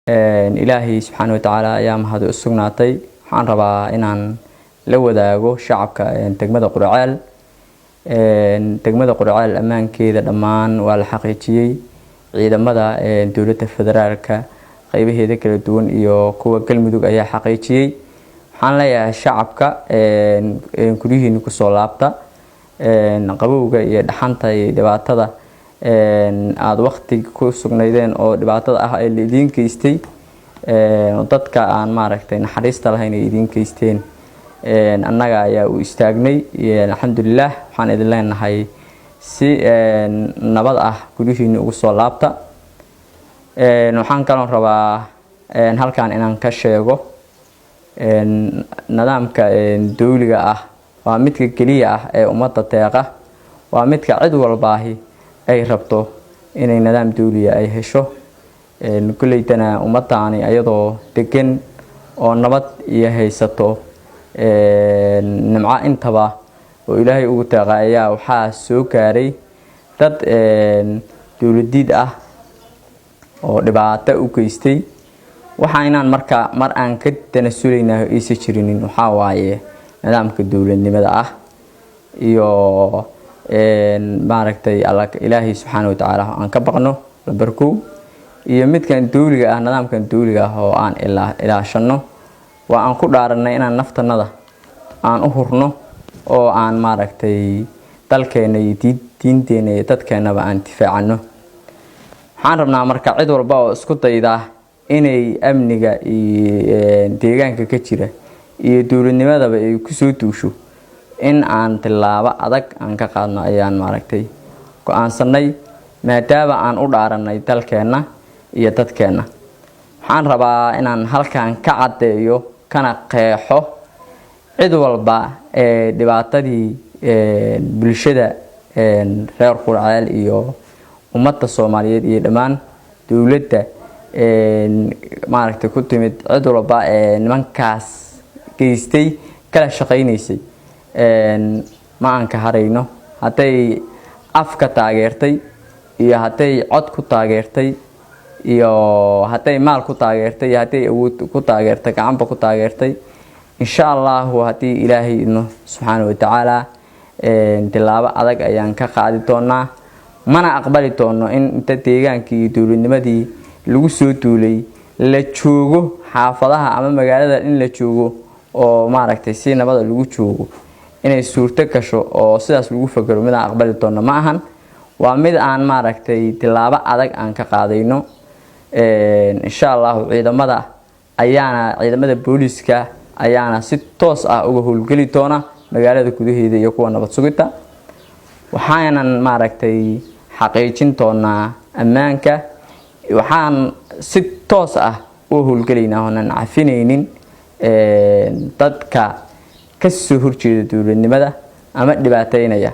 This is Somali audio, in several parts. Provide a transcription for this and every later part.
إلهي سبحانه وتعالى أيام هذا السجناتي حان ربا إن لو ذاقو شعبك تجمد قرعال تجمد قرعال الأمان كذا الأمان والحقيقي عيدا مدى دولة الفدرالك قيبه ذيك الدون يو كوا كلمة دوك أي حقيقي حان ليا شعبك كليه نكسو لابتا نقبوك يدحانتا دبعتا aad waqti ku sugnaydeen oo dhibaatada ah ee idin kaystay dadka aan maaragtay naxariista lahayn ee idin kaysteen annaga ayaa u istaagnay alxamdulillah waxaan idin leenahay si nabad ah gudihiina ugu soo laabta waxaan kaloo rabaa halkaan inaan ka sheego nidaamka dawliga ah waa midka kaliya ah ee ummadda deeqa waa midka cid walbaahi ay rabto inay nidaam dawliya ay hesho kuleeytana ummadani ayadoo degan oo nabad iyo haysato nimca intaba oo ilaahay ugu taaqaaya waxa soo gaaray dad dawladid ah oo dhibaato u geystay waxaan marka mar aan ka tanasulaynayo isa jirinin waxa waaye nidaamka dawladnimada ah iyo maaragtay ilaahay subxaanahu wa tacaala aan ka baqno barku iyo midkan dawliga ah nidaamkan dawliga ah oo aan ilaashano waa aan ku dhaaranay inaan naftanada aan u hurno oo aan maaragtay dalkeena iyo diinteena iyo dadkeenaba aan difaacano waxaan rabnaa marka cid walba oo isku dayda inay amniga iyo deegaanka ka jira iyo dawladnimadaba ay ku soo duusho in aan tilaabo adag aan ka qaadno ayaan maaragtay go'aansanay maadaama aan u dhaaranay dalkeena iyo dadkeena waxaan rabaa inaan halkaan ka cadeeyo kana qeexo cid walba ee dhibaatadii bulshada reer Guriceel iyo ummadda Soomaaliyeed iyo dhamaan dawladda maaragtay ku timid cid walba ee nimankaas geystay kala shaqeynaysay ma aan ka harayno haday afka taageertay iyo haday cod ku taageertay iyo haday maal ku taageertay iyo haday awood ku taageertay gacanba ku taageertay insha Allah hadii ilaahay inoo subhanahu wa ta'ala tilaabo adag ayaan ka qaadi doonaa mana aqbali doono in inta deegaankii dawladnimadii lagu soo duulay la joogo xaafadaha ama magaalada in la joogo oo maaragtay si nabad lagu joogo inay suurto gasho oo sidaas lagu fakaro mid aan aqbali doono ma ahan waa mid aan maaragtay tilaabo adag aan ka qaadayno insha Allah ciidamada booliska ayaana si toos ah uga howlgali doona magaalada gudaheeda iyo kuwa nabad sugidda waxaanan maaragtay xaqiijin doonaa ammaanka waxaan si toos ah u howlgalaynaa oo aan cafinaynin dadka ka soo horjeeda dawladnimada ama dhibaateynaya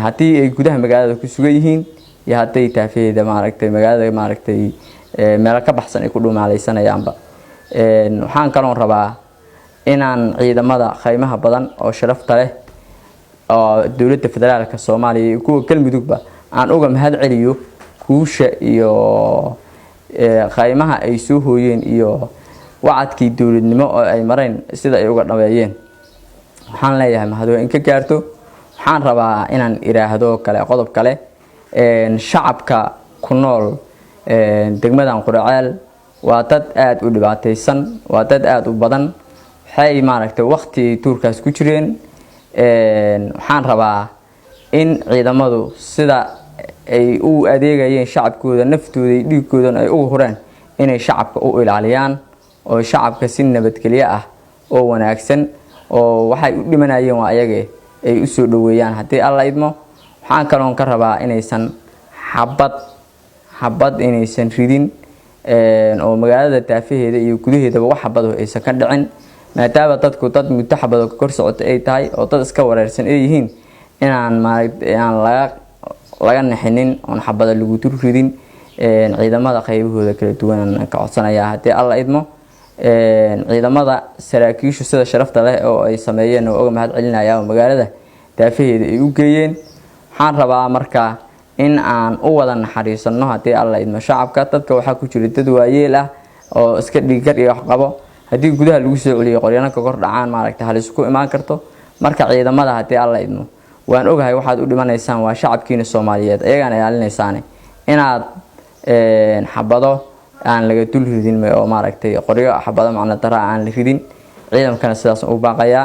hadii ay gudaha magaalada ku sugan yihiin iyo haday taafeeda maaragtay magaalada maaragtay meel ka baxsan ay ku dhuumaalaysanayaan waxaan kaloo rabaa inaan ciidamada qaymaha badan oo sharafta leh oo dawladda federaalka Soomaaliya iyo kuwa galmudugba aan uga mahad celiyo kuusha iyo qaymaha ay soo hooyeen iyo wacadkii dawladnimo oo ay mareen sida ay uga dhameeyeen waxaan leeyahay mahadoo in ka gaarto waxaan rabaa inaan iraahdo kale qodob kale shacabka ku nool degmadan Guriceel waa dad aad u dhibaataysan waa dad aad u badan waxay maaragtay waqti tuurkaas ku jireen waxaan rabaa in ciidamadu sida ay u adeegayeen shacabkooda naftooda iyo dhiigooda ay ugu horaan inay shacabka u ilaaliyaan oo shacabka si nabadgelyo ah oo wanaagsan oo waxay u dhimanayeen waa ayaga ay u soo dhaweeyaan hadii alla idmo waxaan kaloo ka rabaa inaysan xabad inaysan ridin oo magaalada taafaheeda iyo gudaheedaba wax xabad aysan ka dhicin maadaama dadku dad mutaxabado ka kor socota ay tahay oo dad iska wareersan ay yihiin inaan laga naxinin oo xabada lagu tur ridin ciidamada qaybahooda kala duwan ka codsanaya hadii alla idmo ciidamada saraakiishu sida sharafta leh oo ay sameeyeen oo uga mahad celinayaan magaalada taafaheeda ay u geeyeen waxaan rabaa marka in aan u wada naxariisano hadii alla idmo shacabka dadka waxa ku jira dad waayeel ah oo iska dhigar iyo wax qabo hadii gudaha lagu soo celiyo qoryana ka kor dhacaan maaragtay halis ku imaan karto marka ciidamada hadii alla idmo waan ogahay waxaad u dhimanaysaan waa shacabkiina Soomaaliyeed ayagana ilaalinaysaan inaad xabado aan laga dul ridin oo maaragtay qoryo xabado macna dara aan la ridin ciidankana sidaas u baaqaya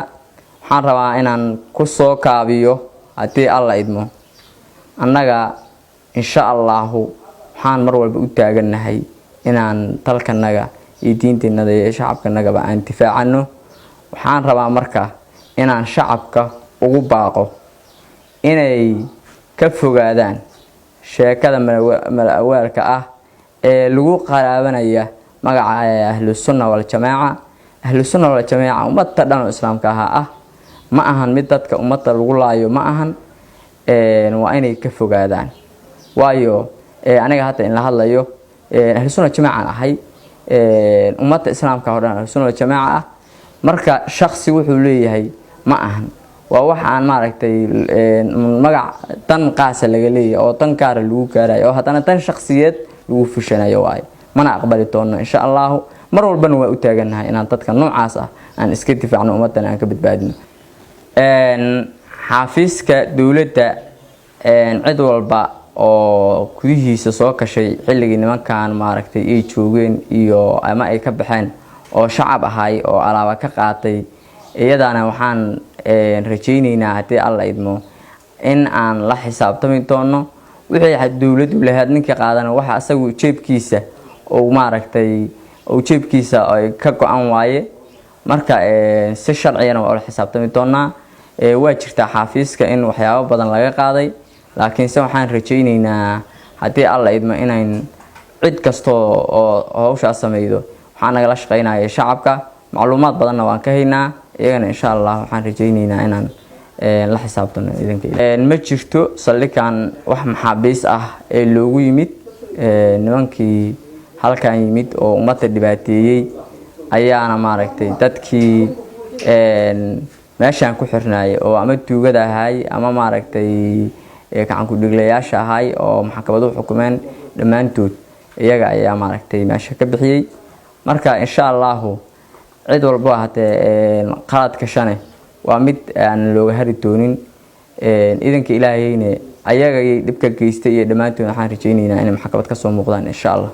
waxaan rabaa inaan ku soo kaabiyo hadii alla idmo annaga insha Allah waxaan mar walba u taaganahay inaan talkanaga iyo diinteennada iyo shacabkanaga aan difaacano waxaan rabaa marka inaan shacabka ugu baaqo inay ka fogaadaan sheekada malawaalka ah ee lagu qaraabanaya magaca ahlus sunna wal jamaa ummadda dhan islaamka ah ma ahan mid dadka ummadda lagu laayo ma ahan waa inay ka fogaadaan waayo aniga hadda in la hadlayo ahlus sunna jamaa ahay ummadda islaamka oo dhan ahlus sunna jamaa marka shakhsi wuxuu leeyahay ma ahan waa wax aan maaragtay magac tan qaas laga leeyahay oo tan gaar lagu gaaray oo hadana tan shakhsiyeed lagu fushanayo waay mana aqbali doono insha Allah mar walbana waa u taaganahay inaan dadka noocaas aan iska difaacno ummadana aan ka badbaadino xafiiska dawladda cid walba oo kudihiisa soo kashay xilligii nimankan maaragtay ay joogeen iyo ama ay ka baxeen oo shacab ahay oo alaaba ka qaatay iyadana waxaan rajaynaynaa hadii alla idmo in aan la xisaabtami doono wixii dawladdu lahayd ninka qaadana waxa asagu jeebkiisa oo maaragtay oo jeebkiisa ay ka go'an waaye marka si sharciyana waa la xisaabtami doonaa waa jirta xafiiska in waxyaabo badan laga qaaday laakiin waxaan rajaynaynaa hadii alla idmo inaan cid kasto oo hawsha sameeydo waxaan naga la shaqeynayaa shacabka macluumaad badanna waan ka haynaa iyagana insha Allah waxaan rajaynaynaa inaan la xisaabtano idinka ma jirto saldhigan wax maxaabiis ah ee loogu yimid nimankii halkan yimid oo ummadda dhibaateeyay ayaana maaragtay dadkii meeshan ku xirnaayay oo ama tuugada ahay ama maaragtay gacan ku dhiglayaasha ahay oo maxkamaduhu xukumeen dhamaantood iyaga ayaa maaragtay meesha ka bixiyay marka insha Allah cid walba hadee qaladka shane waa mid aan looga hari doonin idanka Ilaahayna ayaga dibka geystay iyo dhamaantood waxaan rajaynaynaa in maxkamad ka soo muuqdaan insha Allah